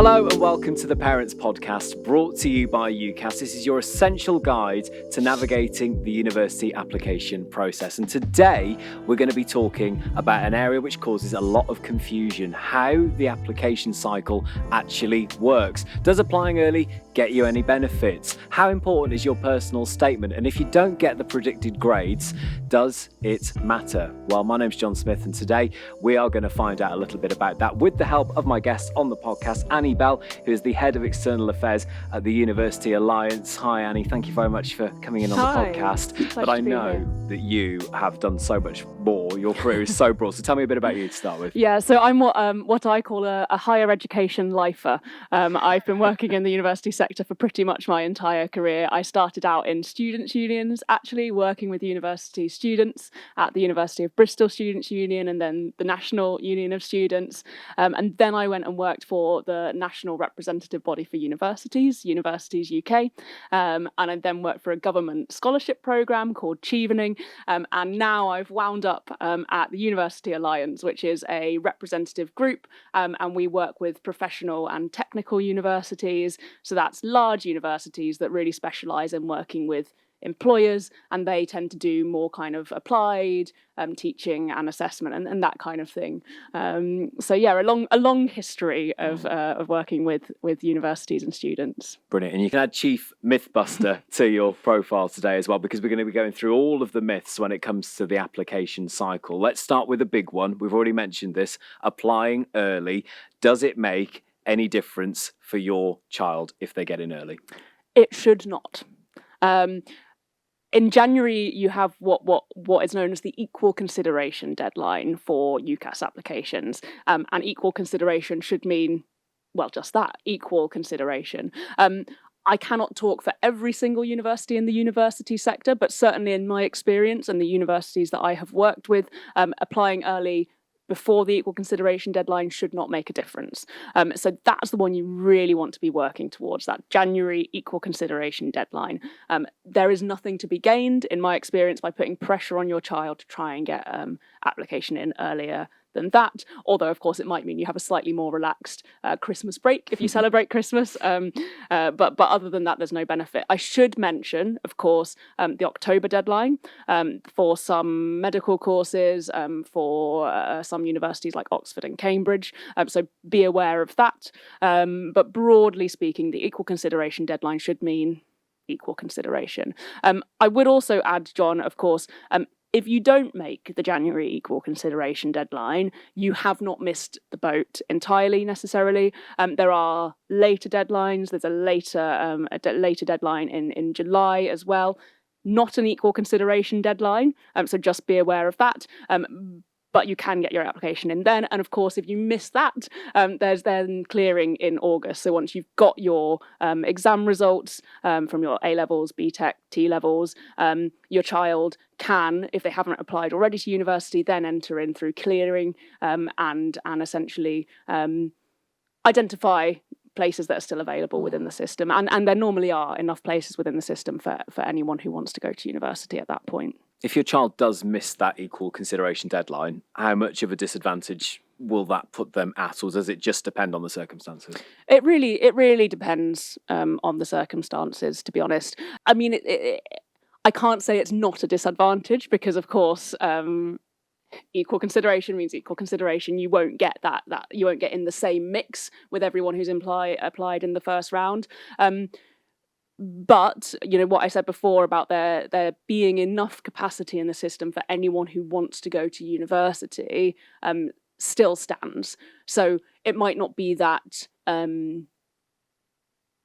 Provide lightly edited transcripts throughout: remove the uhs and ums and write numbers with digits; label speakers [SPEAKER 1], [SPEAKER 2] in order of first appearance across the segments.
[SPEAKER 1] Hello and welcome to the Parents Podcast, brought to you by UCAS. This is your essential guide to navigating the university application process. And today we're going to be talking about an area which causes a lot of confusion: how the application cycle actually works. Does applying early get you any benefits? How important is your personal statement? And if you don't get the predicted grades, does it matter? Well, my name's John Smith, and today we are going to find out a little bit about that with the help of my guest on the podcast, Annie Bell, who is the Head of External Affairs at the University Alliance. Hi, Annie. Thank you very much for coming in on the podcast.
[SPEAKER 2] Pleasure
[SPEAKER 1] but I
[SPEAKER 2] to be
[SPEAKER 1] know
[SPEAKER 2] here.
[SPEAKER 1] that you have done so much more. Your career is so broad. So tell me a bit about you to start with.
[SPEAKER 2] Yeah, so I'm what I call a higher education lifer. I've been working in the university sector for pretty much my entire career. I started out in students' unions, actually working with university students at the University of Bristol Students' Union and then the National Union of Students. And then I went and worked for the national representative body for universities, Universities UK. And I then worked for a government scholarship programme called Chevening. And now I've wound up at the University Alliance, which is a representative group, and we work with professional and technical universities. So that's large universities that really specialise in working with employers, and they tend to do more kind of applied teaching and assessment and that kind of thing. So yeah, a long history of working with universities and students.
[SPEAKER 1] Brilliant. And you can add Chief Mythbuster to your profile today as well, because we're going to be going through all of the myths when it comes to the application cycle. Let's start with a big one. We've already mentioned this: applying early. Does it make any difference for your child if they get in early?
[SPEAKER 2] It should not. In January, you have what is known as the equal consideration deadline for UCAS applications. And equal consideration should mean, well, just that, equal consideration. I cannot talk for every single university in the university sector, but certainly in my experience and the universities that I have worked with, applying early before the equal consideration deadline should not make a difference. So that's the one you really want to be working towards, that January equal consideration deadline. There is nothing to be gained, in my experience, by putting pressure on your child to try and get application in earlier than that, although of course it might mean you have a slightly more relaxed Christmas break if you celebrate Christmas, but other than that there's no benefit. I should mention, of course, the October deadline for some medical courses, for some universities like Oxford and Cambridge, so be aware of that, but broadly speaking the equal consideration deadline should mean equal consideration. I would also add, John, of course, if you don't make the January equal consideration deadline, you have not missed the boat entirely necessarily. There are later deadlines. There's a later deadline in July as well. Not an equal consideration deadline, so just be aware of that. But you can get your application in then. And of course, if you miss that, there's then clearing in August. So once you've got your exam results from your A-levels, BTEC, T-levels, your child can, if they haven't applied already to university, then enter in through clearing and essentially identify places that are still available within the system. And there normally are enough places within the system for anyone who wants to go to university at that point.
[SPEAKER 1] If your child does miss that equal consideration deadline, how much of a disadvantage will that put them at, or does it just depend on the circumstances?
[SPEAKER 2] It really depends on the circumstances, to be honest. I mean, I can't say it's not a disadvantage because, of course, equal consideration means equal consideration. You won't get that you won't get in the same mix with everyone who's applied in the first round. But, you know, what I said before about there being enough capacity in the system for anyone who wants to go to university still stands. So it might not be that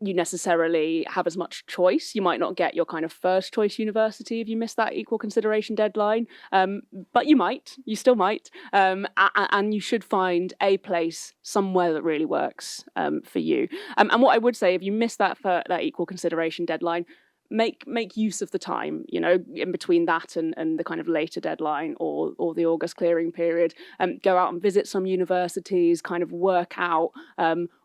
[SPEAKER 2] you necessarily have as much choice. You might not get your kind of first choice university if you miss that equal consideration deadline, but you still might, and you should find a place somewhere that really works for you. And what I would say, if you miss that equal consideration deadline, make use of the time, you know, in between that and the kind of later deadline or the August clearing period. Go out and visit some universities, kind of work out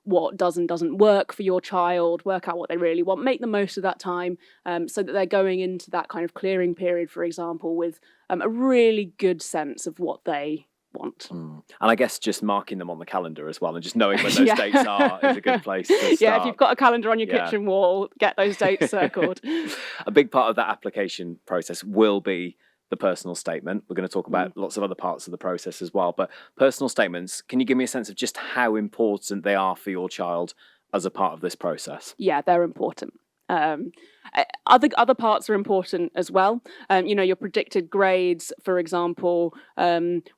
[SPEAKER 2] what does and doesn't work for your child, work out what they really want, make the most of that time so that they're going into that kind of clearing period, for example, with a really good sense of what they want.
[SPEAKER 1] And I guess just marking them on the calendar as well and just knowing when those dates are is a good place to start.
[SPEAKER 2] Yeah, if you've got a calendar on your kitchen wall, get those dates circled.
[SPEAKER 1] A big part of that application process will be the personal statement. We're going to talk about lots of other parts of the process as well, but personal statements, can you give me a sense of just how important they are for your child as a part of this process?
[SPEAKER 2] Yeah, they're important. Other parts are important as well. Your predicted grades, for example,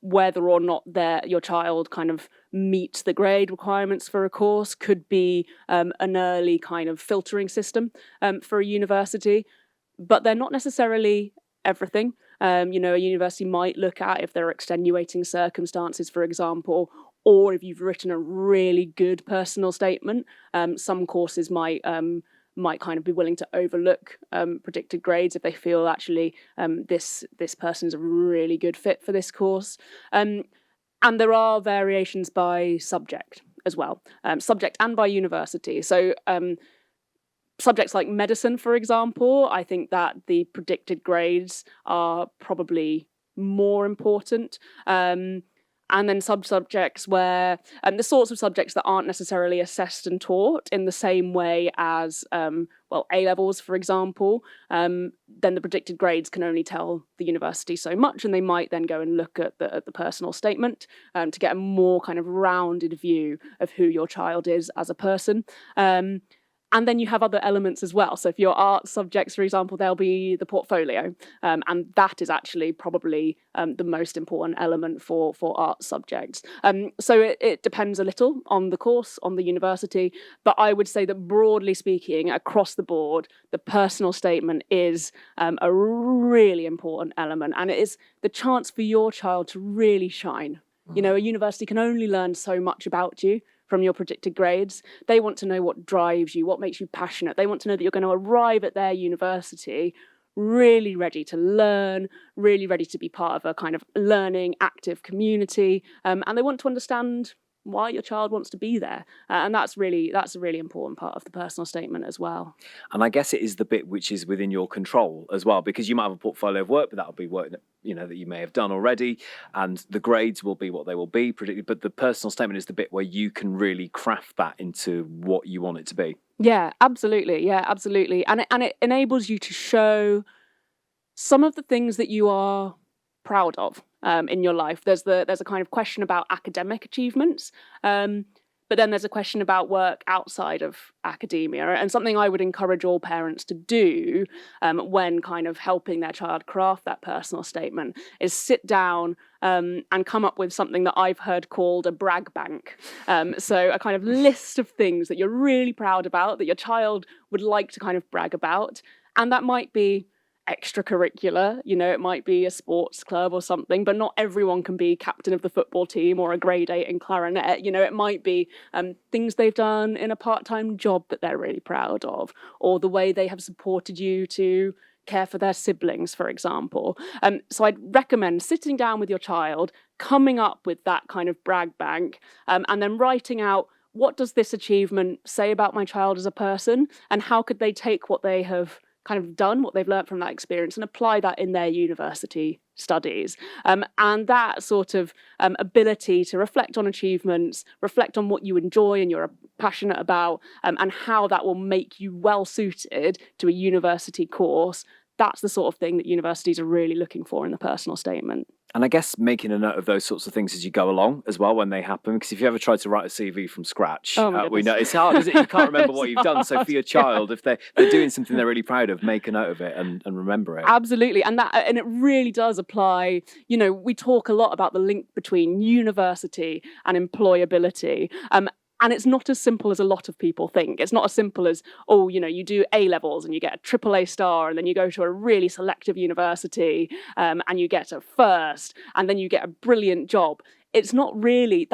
[SPEAKER 2] whether or not your child kind of meets the grade requirements for a course could be an early kind of filtering system for a university, but they're not necessarily everything. A university might look at if there are extenuating circumstances, for example, or if you've written a really good personal statement. Some courses might kind of be willing to overlook predicted grades if they feel actually this person is a really good fit for this course. And there are variations by subject as well, subject and by university. So subjects like medicine, for example, I think that the predicted grades are probably more important. And then subjects where the sorts of subjects that aren't necessarily assessed and taught in the same way as, A-levels, for example, then the predicted grades can only tell the university so much, and they might then go and look at the personal statement to get a more kind of rounded view of who your child is as a person. And then you have other elements as well. So if your art subjects, for example, there'll be the portfolio. And that is actually probably the most important element for art subjects. So it depends a little on the course, on the university. But I would say that broadly speaking, across the board, the personal statement is a really important element. And it is the chance for your child to really shine. A university can only learn so much about you from your predicted grades. They want to know what drives you, what makes you passionate. They want to know that you're going to arrive at their university really ready to learn, really ready to be part of a kind of learning, active community. And they want to understand why your child wants to be there. And that's a really important part of the personal statement as well.
[SPEAKER 1] And I guess it is the bit which is within your control as well, because you might have a portfolio of work, but that'll be work that you may have done already, and the grades will be what they will be predicted. But the personal statement is the bit where you can really craft that into what you want it to be.
[SPEAKER 2] Yeah, absolutely. And it enables you to show some of the things that you are proud of in your life. There's a kind of question about academic achievements, but then there's a question about work outside of academia. And something I would encourage all parents to do when kind of helping their child craft that personal statement is sit down and come up with something that I've heard called a brag bank. So a kind of list of things that you're really proud about, that your child would like to kind of brag about. And that might be extracurricular, it might be a sports club or something, but not everyone can be captain of the football team or a grade 8 in clarinet. It might be things they've done in a part-time job that they're really proud of, or the way they have supported you to care for their siblings, for example. So I'd recommend sitting down with your child, coming up with that kind of brag bank, and then writing out, what does this achievement say about my child as a person, and how could they take what they have kind of done, what they've learned from that experience, and apply that in their university studies. And that sort of ability to reflect on achievements, reflect on what you enjoy and you're passionate about, and how that will make you well suited to a university course, that's the sort of thing that universities are really looking for in the personal statement.
[SPEAKER 1] And I guess making a note of those sorts of things as you go along as well when they happen, because if you ever tried to write a CV from scratch, we know it's hard, isn't it? You can't remember what you've done. So for your child, if they're doing something they're really proud of, make a note of it and remember it.
[SPEAKER 2] Absolutely. And it really does apply. We talk a lot about the link between university and employability. And it's not as simple as a lot of people think. It's not as simple as, you do A-levels and you get a AAA star, and then you go to a really selective university and you get a first, and then you get a brilliant job. That's not really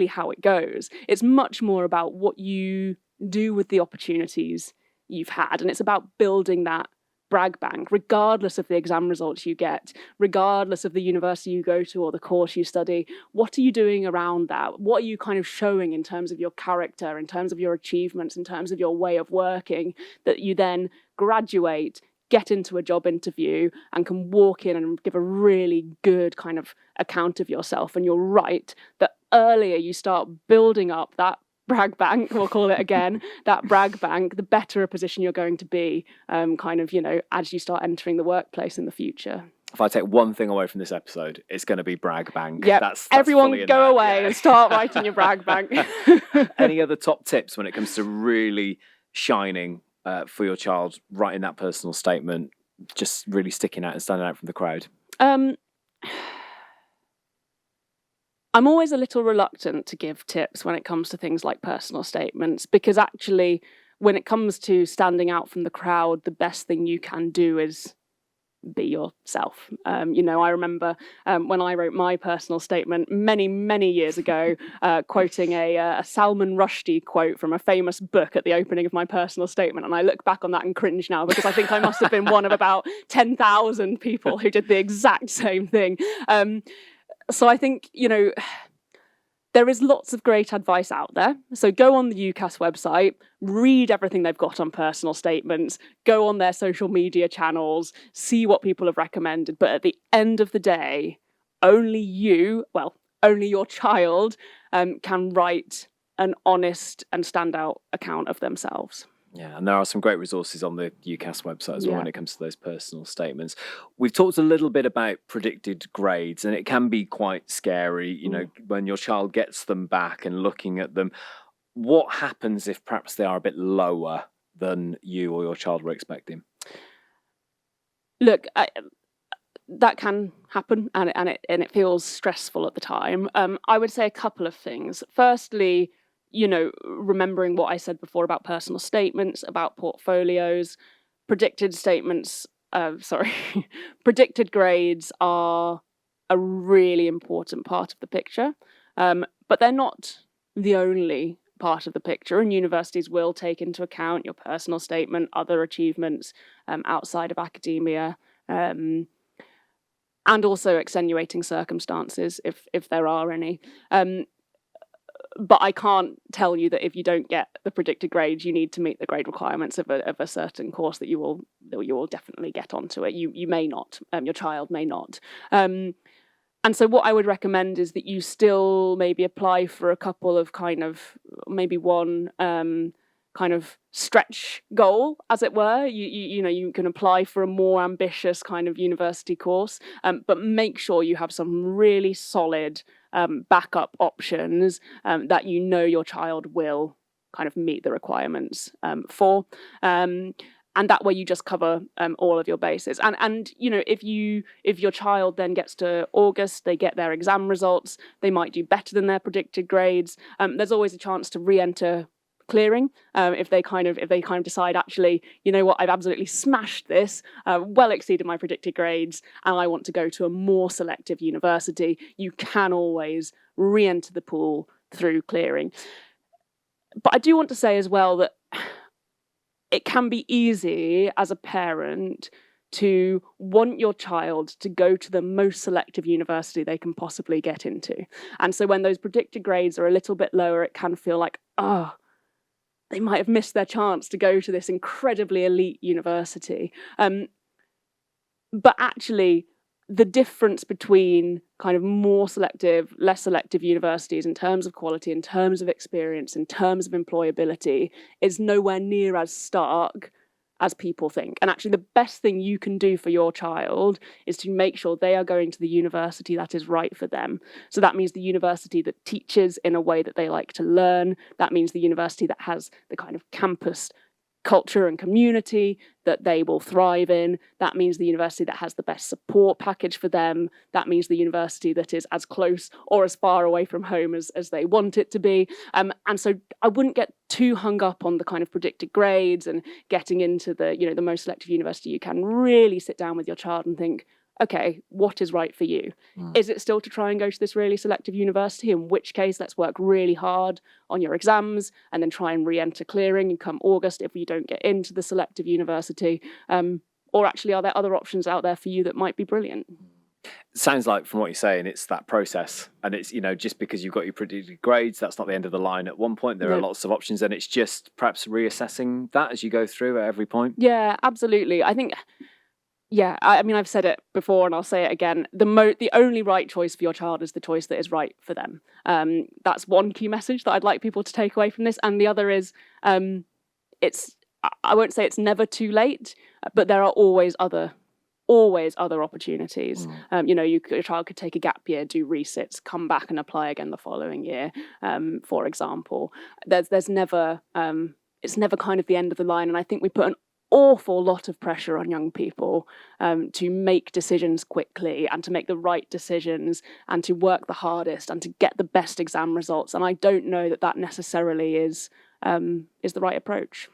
[SPEAKER 2] how it goes. It's much more about what you do with the opportunities you've had. And it's about building that brag bank, regardless of the exam results you get, regardless of the university you go to or the course you study. What are you doing around that? What are you kind of showing in terms of your character, in terms of your achievements, in terms of your way of working, that you then graduate, get into a job interview and can walk in and give a really good kind of account of yourself. And you're right, the earlier you start building up that brag bank, we'll call it again, that brag bank, the better a position you're going to be, kind of, as you start entering the workplace in the future.
[SPEAKER 1] If I take one thing away from this episode, it's going to be brag bank.
[SPEAKER 2] Yeah,
[SPEAKER 1] that's
[SPEAKER 2] everyone go away and start writing your brag bank.
[SPEAKER 1] Any other top tips when it comes to really shining for your child, writing that personal statement, just really sticking out and standing out from the crowd?
[SPEAKER 2] I'm always a little reluctant to give tips when it comes to things like personal statements, because actually, when it comes to standing out from the crowd, the best thing you can do is be yourself. I remember when I wrote my personal statement many, many years ago, quoting a Salman Rushdie quote from a famous book at the opening of my personal statement. And I look back on that and cringe now, because I think I must have been one of about 10,000 people who did the exact same thing. So I think, there is lots of great advice out there. So go on the UCAS website, read everything they've got on personal statements, go on their social media channels, see what people have recommended. But at the end of the day, only your child can write an honest and standout account of themselves.
[SPEAKER 1] Yeah, and there are some great resources on the UCAS website as well when it comes to those personal statements. We've talked a little bit about predicted grades, and it can be quite scary, when your child gets them back and looking at them. What happens if perhaps they are a bit lower than you or your child were expecting?
[SPEAKER 2] Look, that can happen, and it feels stressful at the time. I would say a couple of things. Firstly, remembering what I said before about personal statements, about portfolios, predicted grades are a really important part of the picture, but they're not the only part of the picture, and universities will take into account your personal statement, other achievements outside of academia, and also extenuating circumstances if there are any. But I can't tell you that if you don't get the predicted grades, you need to meet the grade requirements of a certain course that you will definitely get onto it. You may not, your child may not. And so what I would recommend is that you still maybe apply for a couple of maybe one kind of stretch goal, as it were. You can apply for a more ambitious kind of university course, but make sure you have some really solid backup options that your child will kind of meet the requirements for. And that way you just cover all of your bases. And if your child then gets to August, they get their exam results, they might do better than their predicted grades. There's always a chance to re-enter clearing if they kind of decide, actually, I've absolutely smashed this, well exceeded my predicted grades, and I want to go to a more selective university. You can always re-enter the pool through clearing. But I do want to say as well that it can be easy as a parent to want your child to go to the most selective university they can possibly get into. And so when those predicted grades are a little bit lower, it can feel like, they might have missed their chance to go to this incredibly elite university. But actually, the difference between kind of more selective, less selective universities in terms of quality, in terms of experience, in terms of employability, is nowhere near as stark as people think. And actually, the best thing you can do for your child is to make sure they are going to the university that is right for them. So that means the university that teaches in a way that they like to learn. That means the university that has the kind of campus culture and community that they will thrive in. That means the university that has the best support package for them. That means the university that is as close or as far away from home as they want it to be. And so I wouldn't get too hung up on the kind of predicted grades and getting into the most selective university. You can really sit down with your child and think, okay, what is right for you? Is it still to try and go to this really selective university? In which case, let's work really hard on your exams and then try and re-enter clearing and come August if you don't get into the selective university. Or actually, are there other options out there for you that might be brilliant?
[SPEAKER 1] Sounds like from what you're saying, it's that process, and it's, just because you've got your predicted grades, that's not the end of the line. At one point, there are
[SPEAKER 2] No.
[SPEAKER 1] lots of options, and it's just perhaps reassessing that as you go through at every point.
[SPEAKER 2] Yeah, absolutely. I think, yeah, I mean, I've said it before and I'll say it again. The only right choice for your child is the choice that is right for them. That's one key message that I'd like people to take away from this. And the other is, I won't say it's never too late, but there are always other opportunities. Your child could take a gap year, do resits, come back and apply again the following year, for example. There's never it's never kind of the end of the line, and I think we put an awful lot of pressure on young people to make decisions quickly and to make the right decisions and to work the hardest and to get the best exam results, and I don't know that necessarily is the right approach.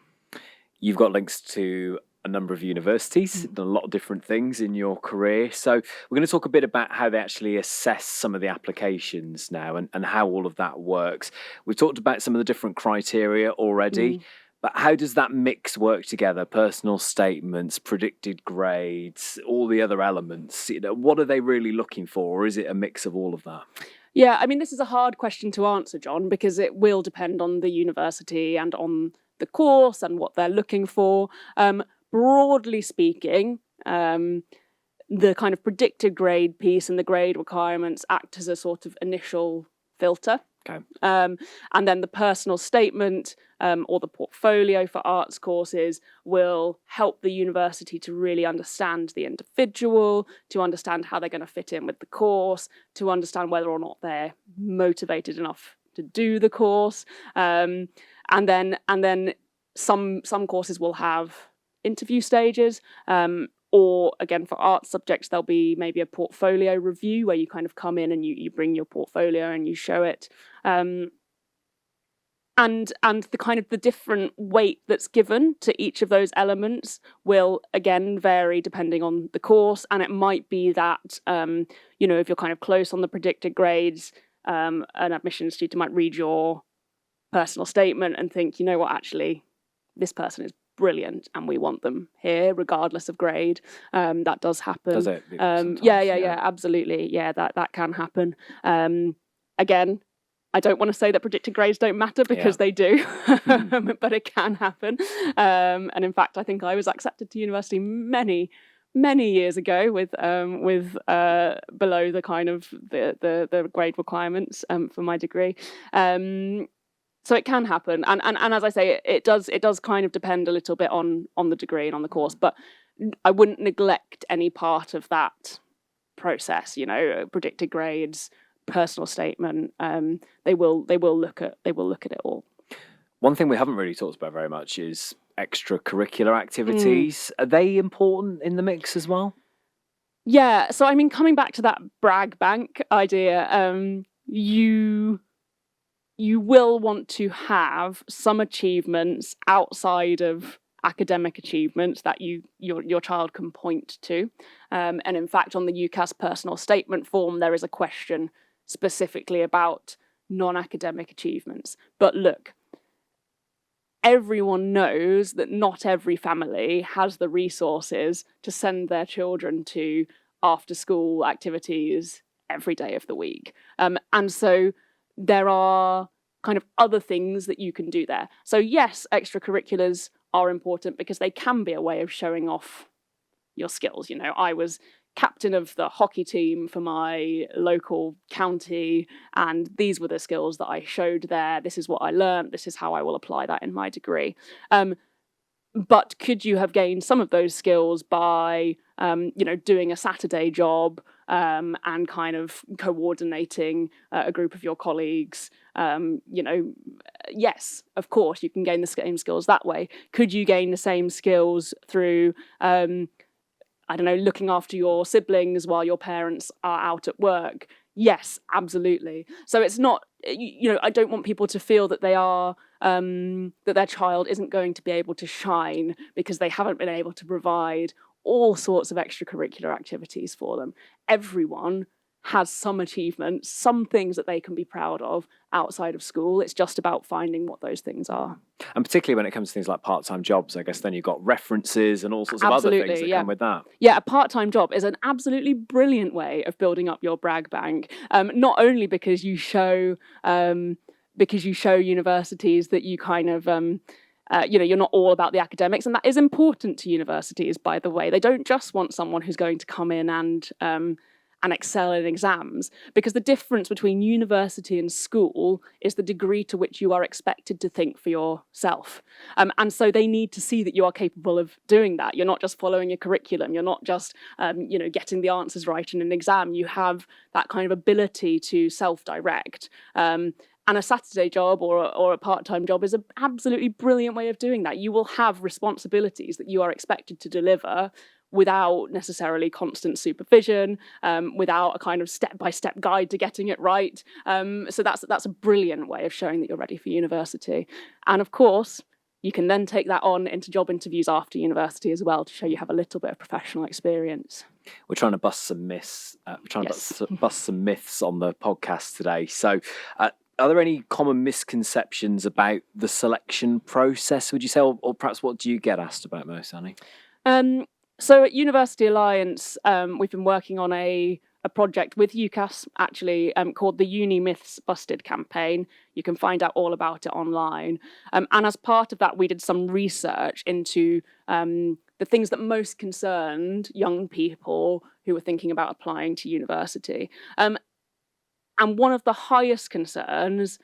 [SPEAKER 1] You've got links to a number of universities, done a lot of different things in your career. So we're going to talk a bit about how they actually assess some of the applications now and how all of that works. We've talked about some of the different criteria already, but how does that mix work together? Personal statements, predicted grades, all the other elements. What are they really looking for, or is it a mix of all of that?
[SPEAKER 2] Yeah, I mean, this is a hard question to answer, John, because it will depend on the university and on the course and what they're looking for. Broadly speaking, the kind of predicted grade piece and the grade requirements act as a sort of initial filter.
[SPEAKER 1] Okay.
[SPEAKER 2] And then the personal statement or the portfolio for arts courses will help the university to really understand the individual, to understand how they're going to fit in with the course, to understand whether or not they're motivated enough to do the course. And then some courses will have interview stages, or again for arts subjects there'll be maybe a portfolio review where you kind of come in and you bring your portfolio and you show it, and the kind of the different weight that's given to each of those elements will again vary depending on the course. And it might be that if you're kind of close on the predicted grades, an admissions tutor might read your personal statement and think, actually this person is brilliant and we want them here regardless of grade. That does happen.
[SPEAKER 1] Does it?
[SPEAKER 2] Yeah, absolutely. Yeah, that can happen. Again, I don't want to say that predicted grades don't matter because they do, but it can happen. And in fact, I think I was accepted to university many years ago with below the kind of the grade requirements for my degree. So it can happen, and as I say, it does kind of depend a little bit on the degree and on the course, but I wouldn't neglect any part of that process. Predicted grades, personal statement. They will look at it all.
[SPEAKER 1] One thing we haven't really talked about very much is extracurricular activities. Are they important in the mix as well?
[SPEAKER 2] Yeah. So I mean, coming back to that brag bank idea, you will want to have some achievements outside of academic achievements that your child can point to. And in fact, on the UCAS personal statement form, there is a question specifically about non-academic achievements. But look, everyone knows that not every family has the resources to send their children to after-school activities every day of the week. And so there are kind of other things that you can do there. So yes, extracurriculars are important because they can be a way of showing off your skills. I was captain of the hockey team for my local county, and these were the skills that I showed there. This is what I learned. This is how I will apply that in my degree. But could you have gained some of those skills by, doing a Saturday job and kind of coordinating a group of your colleagues? Yes, of course, you can gain the same skills that way. Could you gain the same skills through, looking after your siblings while your parents are out at work? Yes, absolutely. So it's not, I don't want people to feel that they are, that their child isn't going to be able to shine because they haven't been able to provide all sorts of extracurricular activities for them. Everyone has some achievements, some things that they can be proud of outside of school. It's just about finding what those things are.
[SPEAKER 1] And particularly when it comes to things like part-time jobs, I guess then you've got references and all sorts of other things that come with that.
[SPEAKER 2] Yeah, a part-time job is an absolutely brilliant way of building up your brag bank. Not only because you show universities that you kind of you're not all about the academics, and that is important to universities, by the way. They don't just want someone who's going to come in and excel in exams, because the difference between university and school is the degree to which you are expected to think for yourself. And so they need to see that you are capable of doing that. You're not just following your curriculum. You're not just, getting the answers right in an exam. You have that kind of ability to self-direct. And a Saturday job or a part-time job is an absolutely brilliant way of doing that. You will have responsibilities that you are expected to deliver without necessarily constant supervision, without a kind of step-by-step guide to getting it right. So that's a brilliant way of showing that you're ready for university. And of course, you can then take that on into job interviews after university as well to show you have a little bit of professional experience.
[SPEAKER 1] We're trying to bust some myths. Bust some myths on the podcast today. So are there any common misconceptions about the selection process, would you say? Or perhaps what do you get asked about most, Annie?
[SPEAKER 2] So at University Alliance, we've been working on a project with UCAS, actually, called the Uni Myths Busted campaign. You can find out all about it online. And as part of that, we did some research into the things that most concerned young people who were thinking about applying to university. And one of the highest concerns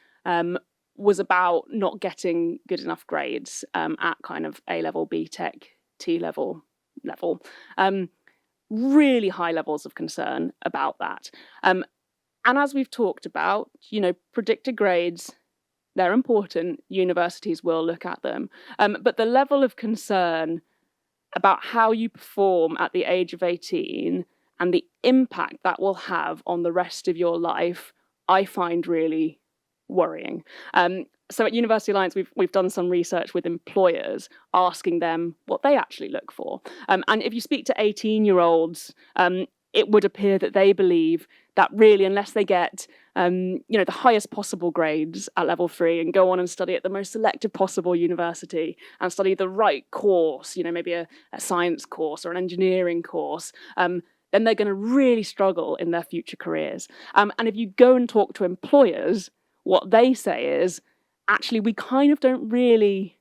[SPEAKER 2] was about not getting good enough grades at kind of A-level, B.Tech, T-level level. Really high levels of concern about that. And as we've talked about, predicted grades, they're important. Universities will look at them. But the level of concern about how you perform at the age of 18 and the impact that will have on the rest of your life, I find really worrying. So at University Alliance, we've done some research with employers, asking them what they actually look for. And if you speak to 18-year-olds, it would appear that they believe that really, unless they get the highest possible grades at level 3 and go on and study at the most selective possible university and study the right course, maybe a science course or an engineering course, then they're going to really struggle in their future careers. And if you go and talk to employers, what they say is, actually, we kind of don't really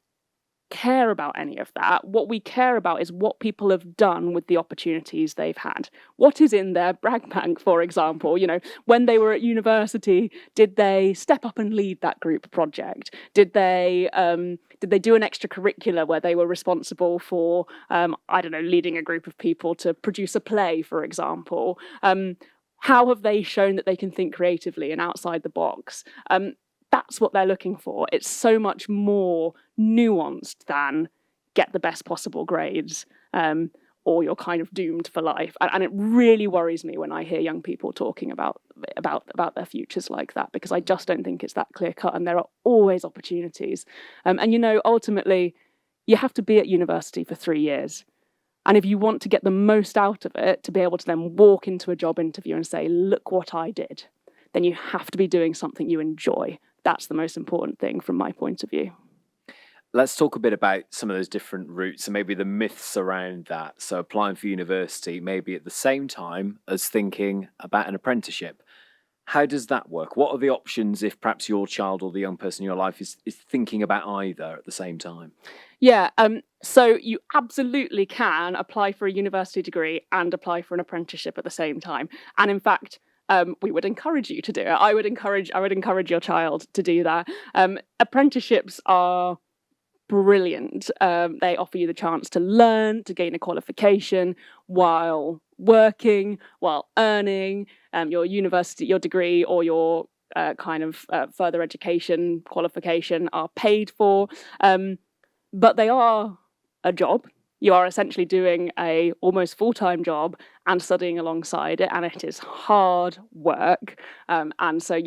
[SPEAKER 2] care about any of that. What we care about is what people have done with the opportunities they've had. What is in their brag bank, for example? When they were at university, did they step up and lead that group project? Did they do an extracurricular where they were responsible for, leading a group of people to produce a play, for example? How have they shown that they can think creatively and outside the box? That's what they're looking for. It's so much more nuanced than get the best possible grades or you're kind of doomed for life. And it really worries me when I hear young people talking about their futures like that, because I just don't think it's that clear cut, and there are always opportunities. Ultimately, you have to be at university for 3 years. And if you want to get the most out of it, to be able to then walk into a job interview and say, look what I did, then you have to be doing something you enjoy. That's the most important thing from my point of view.
[SPEAKER 1] Let's talk a bit about some of those different routes and maybe the myths around that. So applying for university, maybe at the same time as thinking about an apprenticeship. How does that work? What are the options if perhaps your child or the young person in your life is thinking about either at the same time?
[SPEAKER 2] Yeah, so you absolutely can apply for a university degree and apply for an apprenticeship at the same time. And in fact, we would encourage you to do it. I would encourage your child to do that. Apprenticeships are brilliant. They offer you the chance to learn, to gain a qualification while working, while earning. Your degree or your further education qualification are paid for. But they are a job. You are essentially doing a almost full-time job and studying alongside it, and it is hard work. And so,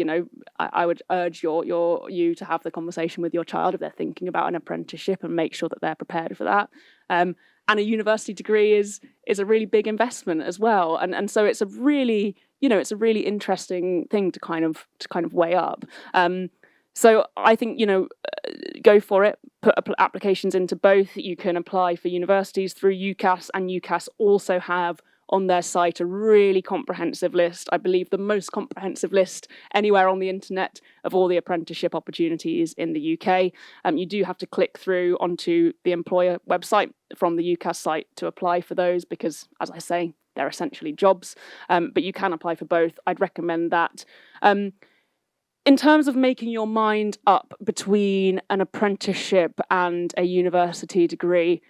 [SPEAKER 2] I would urge you to have the conversation with your child if they're thinking about an apprenticeship, and make sure that they're prepared for that. And a university degree is a really big investment as well. And so it's a really it's a really interesting thing to kind of weigh up. So I think, go for it, put applications into both. You can apply for universities through UCAS, and UCAS also have on their site a really comprehensive list. I believe the most comprehensive list anywhere on the internet of all the apprenticeship opportunities in the UK. You do have to click through onto the employer website from the UCAS site to apply for those because, as I say, they're essentially jobs, but you can apply for both. I'd recommend that. In terms of making your mind up between an apprenticeship and a university degree,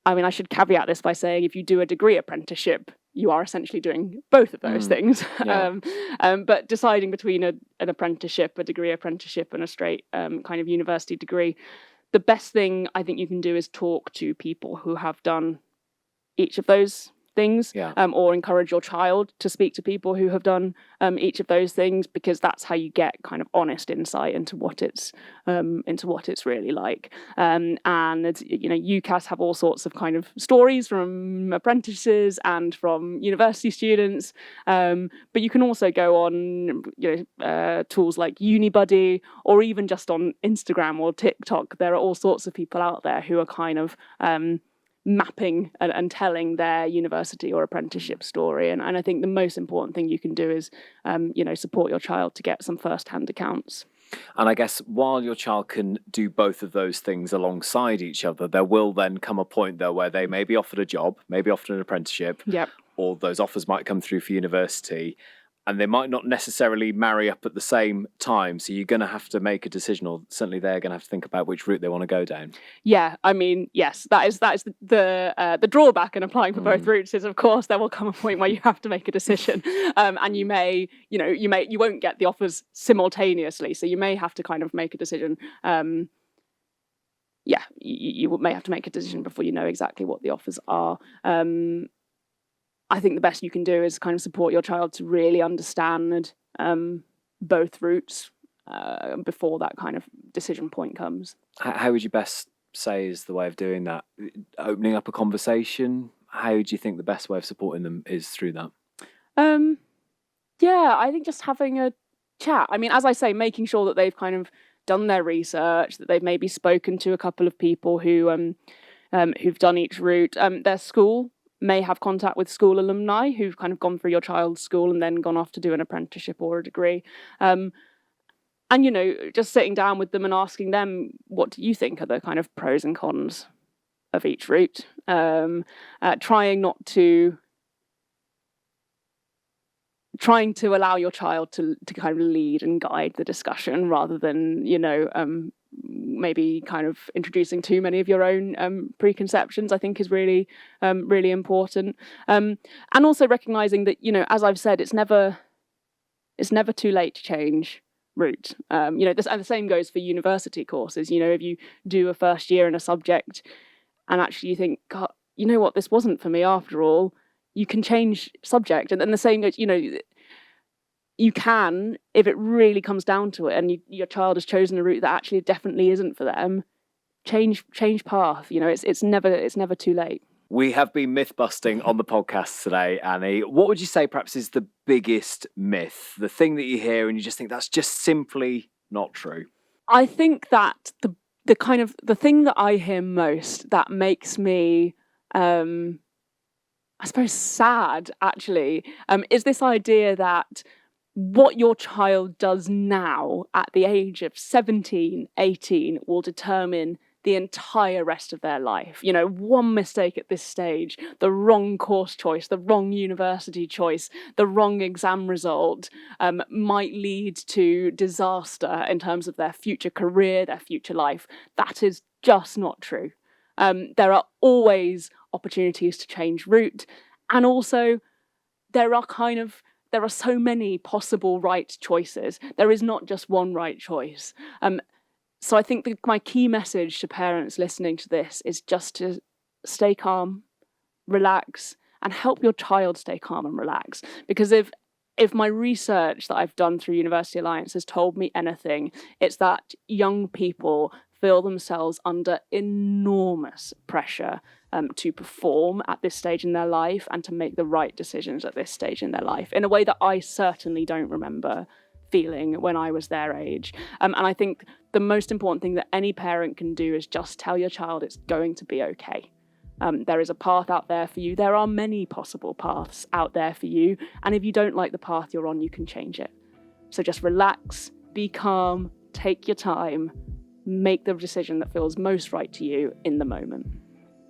[SPEAKER 2] I mean, I should caveat this by saying if you do a degree apprenticeship, you are essentially doing both of those things.
[SPEAKER 1] Yeah.
[SPEAKER 2] But deciding between an apprenticeship, a degree apprenticeship, and a straight kind of university degree, the best thing I think you can do is talk to people who have done each of those things, or encourage your child to speak to people who have done each of those things, because that's how you get kind of honest insight into what it's really like. And UCAS have all sorts of kind of stories from apprentices and from university students, but you can also go on tools like UniBuddy, or even just on Instagram or TikTok. There are all sorts of people out there who are kind of mapping and telling their university or apprenticeship story, and I think the most important thing you can do is support your child to get some first-hand accounts.
[SPEAKER 1] And I guess while your child can do both of those things alongside each other, there will then come a point though where they may be offered a job, maybe offered an apprenticeship, or those offers might come through for university, and they might not necessarily marry up at the same time. So you're going to have to make a decision, or certainly they're going to have to think about which route they want to go down. Yeah,
[SPEAKER 2] I mean, yes, that is the drawback in applying for both routes is, of course, there will come a point where you have to make a decision, and you won't get the offers simultaneously. So you may have to kind of make a decision. You may have to make a decision before you know exactly what the offers are. I think the best you can do is kind of support your child to really understand both routes before that kind of decision point comes.
[SPEAKER 1] How would you best say is the way of doing that? Opening up a conversation? How do you think the best way of supporting them is through that?
[SPEAKER 2] I think just having a chat. I mean, as I say, making sure that they've kind of done their research, that they've maybe spoken to a couple of people who who've done each route. Their school may have contact with school alumni who've kind of gone through your child's school and then gone off to do an apprenticeship or a degree. And, just sitting down with them and asking them, what do you think are the kind of pros and cons of each route? Trying to allow your child to kind of lead and guide the discussion rather than, maybe kind of introducing too many of your own preconceptions, I think is really, really important. And also recognizing that, as I've said, it's never too late to change route. And the same goes for university courses. If you do a first year in a subject and actually you think, God, you know what, this wasn't for me after all, you can change subject. And then the same goes, you can, if it really comes down to it, and your child has chosen a route that actually definitely isn't for them, change path. It's never too late.
[SPEAKER 1] We have been myth busting on the podcast today, Annie. What would you say perhaps is the biggest myth, the thing that you hear and you just think that's just simply not true?
[SPEAKER 2] I think that the thing that I hear most that makes me I suppose sad actually, is this idea that what your child does now at the age of 17, 18 will determine the entire rest of their life. One mistake at this stage, the wrong course choice, the wrong university choice, the wrong exam result might lead to disaster in terms of their future career, their future life. That is just not true. There are always opportunities to change route, and also there are so many possible right choices. There is not just one right choice. So I think my key message to parents listening to this is just to stay calm, relax, and help your child stay calm and relax. Because if if my research that I've done through University Alliance has told me anything, it's that young people feel themselves under enormous pressure to perform at this stage in their life and to make the right decisions at this stage in their life in a way that I certainly don't remember feeling when I was their age. And I think the most important thing that any parent can do is just tell your child it's going to be okay. There is a path out there for you. There are many possible paths out there for you. And if you don't like the path you're on, you can change it. So just relax, be calm, take your time, make the decision that feels most right to you in the moment.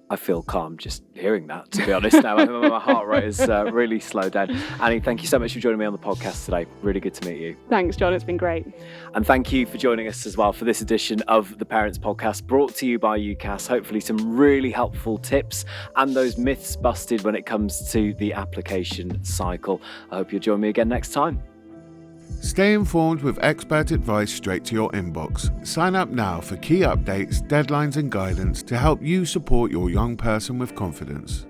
[SPEAKER 1] I feel calm just hearing that, to be honest now. My heart rate is really slowed down. Annie, thank you so much for joining me on the podcast today. Really good to meet you.
[SPEAKER 2] Thanks, John. It's been great.
[SPEAKER 1] And thank you for joining us as well for this edition of the Parents Podcast, brought to you by UCAS. Hopefully some really helpful tips and those myths busted when it comes to the application cycle. I hope you'll join me again next time.
[SPEAKER 3] Stay informed with expert advice straight to your inbox. Sign up now for key updates, deadlines and guidance to help you support your young person with confidence.